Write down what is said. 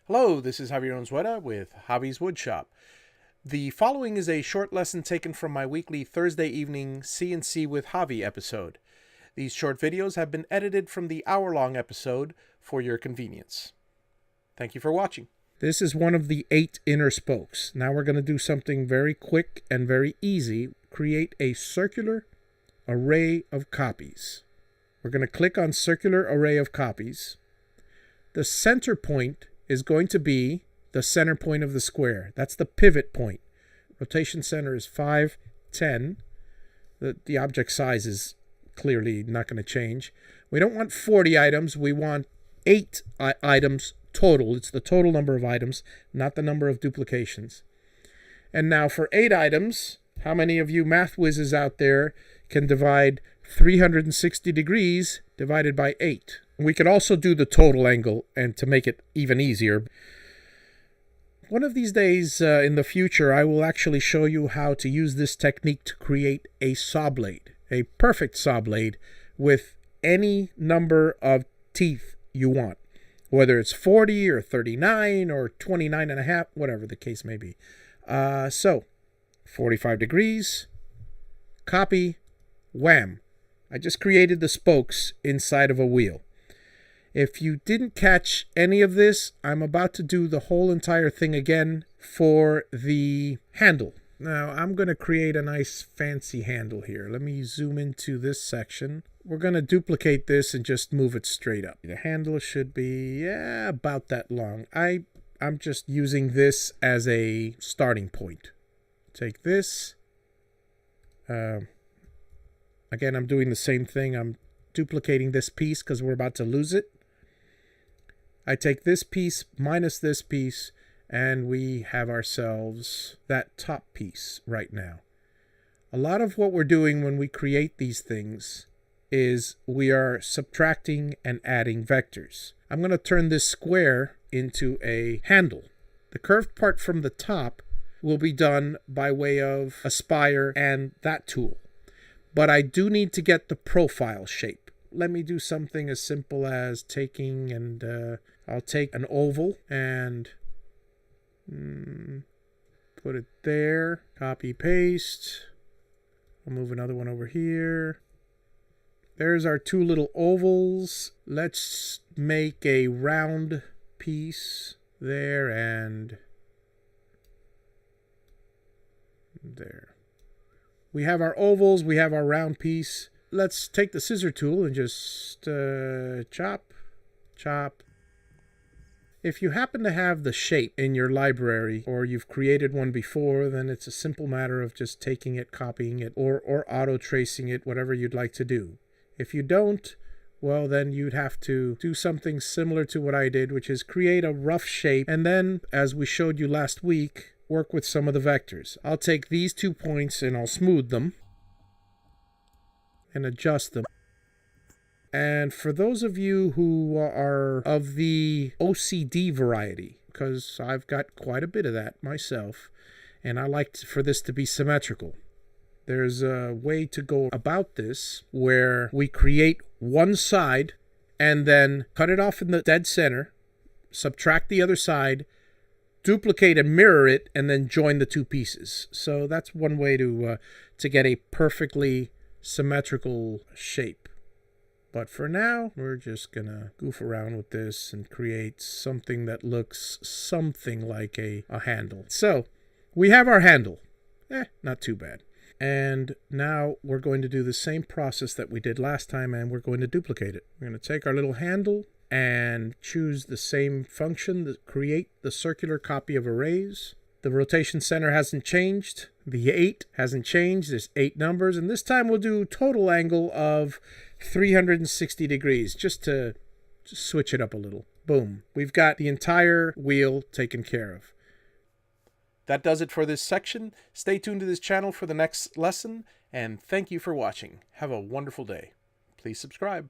Hello, this is Javier with Javi's Woodshop. The following is a short lesson taken from my weekly Thursday evening CNC with Javi episode. These short videos have been edited from the hour-long episode for your convenience. Thank you for watching. This is one of the 8 inner spokes. Now we're going to do something very quick and very easy. Create a circular array of copies. We're going to click on circular array of copies. The center point is going to be the center point of the square. That's the pivot point. Rotation center is 5, 10. The object size is clearly not going to change. We don't want 40 items. We want 8 items total. It's the total number of items, not the number of duplications. And now for 8 items, how many of you math whizzes out there can divide 360 degrees divided by 8? We could also do the total angle, and to make it even easier, one of these days in the future, I will actually show you how to use this technique to create a saw blade, a perfect saw blade with any number of teeth you want, whether it's 40 or 39 or 29 and a half, whatever the case may be. So 45 degrees, copy, wham. I just created the spokes inside of a wheel. If you didn't catch any of this, I'm about to do the whole entire thing again for the handle. Now, I'm going to create a nice fancy handle here. Let me zoom into this section. We're going to duplicate this and just move it straight up. The handle should be about that long. I'm just using this as a starting point. Take this. Again, I'm doing the same thing. I'm duplicating this piece because we're about to lose it. I take this piece minus this piece, and we have ourselves that top piece right now. A lot of what we're doing when we create these things is we are subtracting and adding vectors. I'm going to turn this square into a handle. The curved part from the top will be done by way of Aspire and that tool. But I do need to get the profile shape. Let me do something as simple as taking and I'll take an oval and put it there. Copy, paste. I'll move another one over here. There's our 2 little ovals. Let's make a round piece there and there. We have our ovals, we have our round piece. Let's take the scissor tool and just chop, chop. If you happen to have the shape in your library or you've created one before, then it's a simple matter of just taking it, copying it, or auto tracing it, whatever you'd like to do. If you don't, well, then you'd have to do something similar to what I did, which is create a rough shape, and then, as we showed you last week, work with some of the vectors. I'll take these 2 points and I'll smooth them and adjust them. And for those of you who are of the OCD variety, because I've got quite a bit of that myself, and I like for this to be symmetrical, there's a way to go about this where we create one side and then cut it off in the dead center, subtract the other side, duplicate and mirror it, and then join the 2 pieces. So that's one way to get a perfectly symmetrical shape. But for now, we're just gonna goof around with this and create something that looks something like a handle. So we have our handle. Not too bad. And now we're going to do the same process that we did last time, and we're going to duplicate it. We're going to take our little handle and choose the same function, that create the circular copy of arrays. The rotation center hasn't changed. The 8 hasn't changed. There's 8 numbers. And this time we'll do total angle of 360 degrees just to switch it up a little. Boom. We've got the entire wheel taken care of. That does it for this section. Stay tuned to this channel for the next lesson. And thank you for watching. Have a wonderful day. Please subscribe.